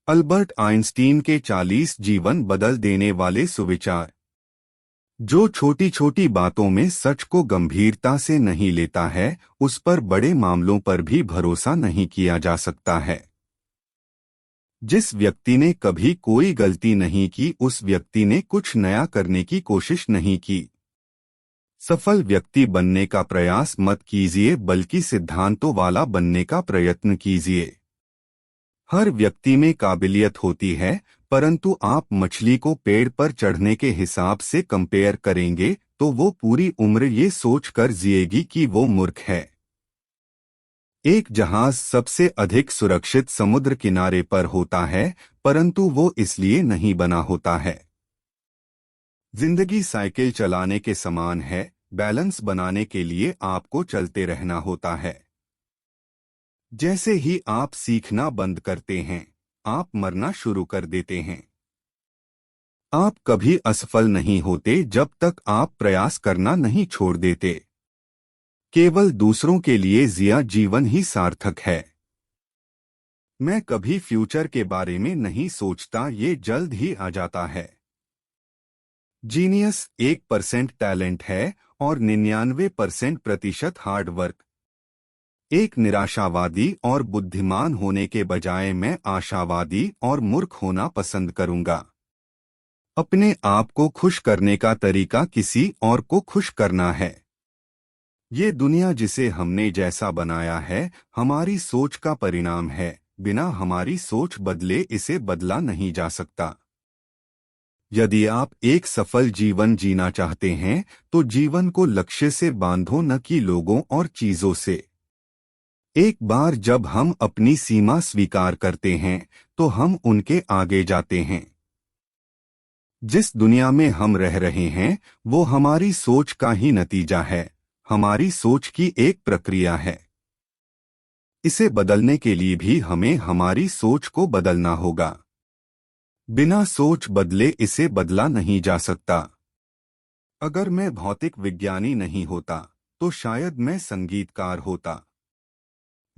Albert Einstein के 40 जीवन बदल देने वाले सुविचार। जो छोटी छोटी बातों में सच को गंभीरता से नहीं लेता है, उस पर बड़े मामलों पर भी भरोसा नहीं किया जा सकता है। जिस व्यक्ति ने कभी कोई गलती नहीं की, उस व्यक्ति ने कुछ नया करने की कोशिश नहीं की। सफल व्यक्ति बनने का प्रयास मत कीजिए, बल्कि सिद्धांतों वाला बनने का प्रयत्न कीजिए। हर व्यक्ति में काबिलियत होती है, परंतु आप मछली को पेड़ पर चढ़ने के हिसाब से कंपेयर करेंगे तो वो पूरी उम्र ये सोचकर जिएगी कि वो मूर्ख है। एक जहाज सबसे अधिक सुरक्षित समुद्र किनारे पर होता है, परंतु वो इसलिए नहीं बना होता है। जिंदगी साइकिल चलाने के समान है, बैलेंस बनाने के लिए आपको चलते रहना होता है। जैसे ही आप सीखना बंद करते हैं, आप मरना शुरू कर देते हैं। आप कभी असफल नहीं होते जब तक आप प्रयास करना नहीं छोड़ देते। केवल दूसरों के लिए जिया जीवन ही सार्थक है। मैं कभी फ्यूचर के बारे में नहीं सोचता, ये जल्द ही आ जाता है। जीनियस 1% टैलेंट है और 99% हार्ड वर्क। एक निराशावादी और बुद्धिमान होने के बजाय मैं आशावादी और मूर्ख होना पसंद करूंगा। अपने आप को खुश करने का तरीका किसी और को खुश करना है। ये दुनिया जिसे हमने जैसा बनाया है, हमारी सोच का परिणाम है। बिना हमारी सोच बदले इसे बदला नहीं जा सकता। यदि आप एक सफल जीवन जीना चाहते हैं, तो जीवन को लक्ष्य से बांधो, न कि लोगों और चीजों से। एक बार जब हम अपनी सीमा स्वीकार करते हैं, तो हम उनके आगे जाते हैं। जिस दुनिया में हम रह रहे हैं, वो हमारी सोच का ही नतीजा है। हमारी सोच की एक प्रक्रिया है। इसे बदलने के लिए भी हमें हमारी सोच को बदलना होगा। बिना सोच बदले इसे बदला नहीं जा सकता। अगर मैं भौतिक विज्ञानी नहीं होता, तो शायद मैं संगीतकार होता।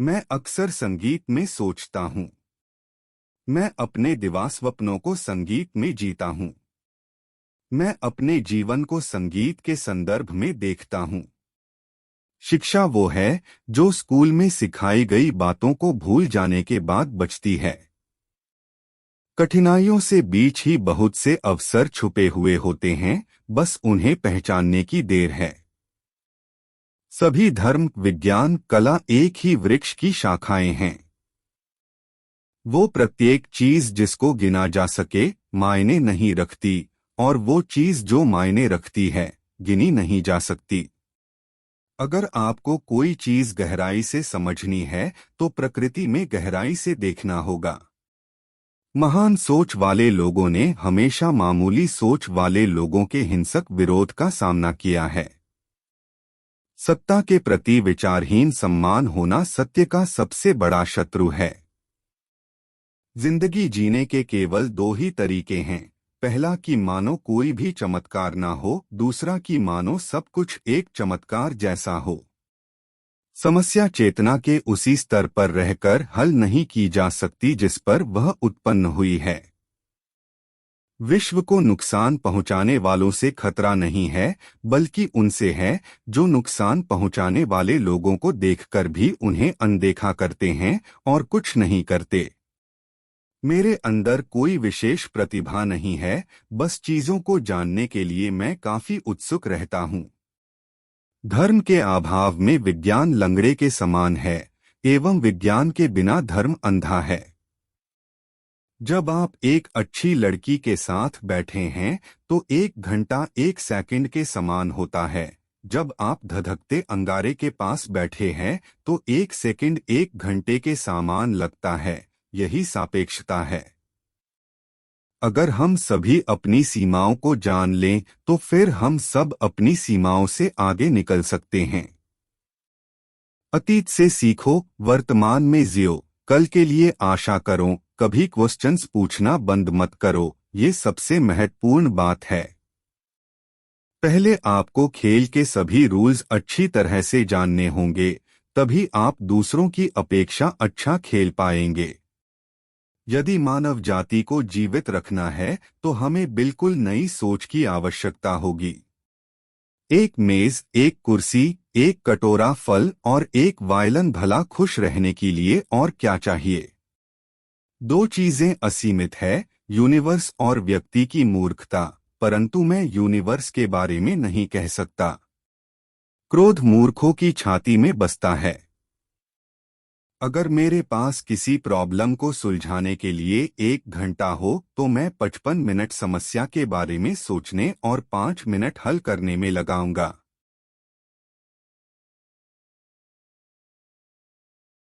मैं अक्सर संगीत में सोचता हूँ। मैं अपने दिवास्वप्नों को संगीत में जीता हूँ। मैं अपने जीवन को संगीत के संदर्भ में देखता हूँ। शिक्षा वो है जो स्कूल में सिखाई गई बातों को भूल जाने के बाद बचती है। कठिनाइयों से बीच ही बहुत से अवसर छुपे हुए होते हैं, बस उन्हें पहचानने की देर है। सभी धर्म, विज्ञान, कला एक ही वृक्ष की शाखाएं हैं। वो प्रत्येक चीज जिसको गिना जा सके मायने नहीं रखती, और वो चीज जो मायने रखती है गिनी नहीं जा सकती। अगर आपको कोई चीज गहराई से समझनी है, तो प्रकृति में गहराई से देखना होगा। महान सोच वाले लोगों ने हमेशा मामूली सोच वाले लोगों के हिंसक विरोध का सामना किया है। सत्ता के प्रति विचारहीन सम्मान होना सत्य का सबसे बड़ा शत्रु है। जिंदगी जीने के केवल दो ही तरीके हैं। पहला कि मानो कोई भी चमत्कार ना हो, दूसरा कि मानो सब कुछ एक चमत्कार जैसा हो। समस्या चेतना के उसी स्तर पर रहकर हल नहीं की जा सकती जिस पर वह उत्पन्न हुई है। विश्व को नुकसान पहुंचाने वालों से खतरा नहीं है, बल्कि उनसे है जो नुकसान पहुंचाने वाले लोगों को देखकर भी उन्हें अनदेखा करते हैं और कुछ नहीं करते। मेरे अंदर कोई विशेष प्रतिभा नहीं है, बस चीजों को जानने के लिए मैं काफी उत्सुक रहता हूँ। धर्म के अभाव में विज्ञान लंगड़े के समान है, एवं विज्ञान के बिना धर्म अंधा है। जब आप एक अच्छी लड़की के साथ बैठे हैं, तो 1 घंटा 1 सेकंड के समान होता है। जब आप धधकते अंगारे के पास बैठे हैं, तो 1 सेकंड 1 घंटे के समान लगता है। यही सापेक्षता है। अगर हम सभी अपनी सीमाओं को जान लें, तो फिर हम सब अपनी सीमाओं से आगे निकल सकते हैं। अतीत से सीखो, वर्तमान में जियो, कल के लिए आशा करो, कभी क्वेश्चंस पूछना बंद मत करो। ये सबसे महत्वपूर्ण बात है। पहले आपको खेल के सभी रूल्स अच्छी तरह से जानने होंगे, तभी आप दूसरों की अपेक्षा अच्छा खेल पाएंगे। यदि मानव जाति को जीवित रखना है तो हमें बिल्कुल नई सोच की आवश्यकता होगी। एक मेज, एक कुर्सी, एक कटोरा फल और एक वायलिन भला खुश रहने के लिए और क्या चाहिए। दो चीजें असीमित है, यूनिवर्स और व्यक्ति की मूर्खता, परंतु मैं यूनिवर्स के बारे में नहीं कह सकता। क्रोध मूर्खों की छाती में बसता है। अगर मेरे पास किसी प्रॉब्लम को सुलझाने के लिए 1 घंटा हो तो मैं 55 मिनट समस्या के बारे में सोचने और 5 मिनट हल करने में लगाऊंगा।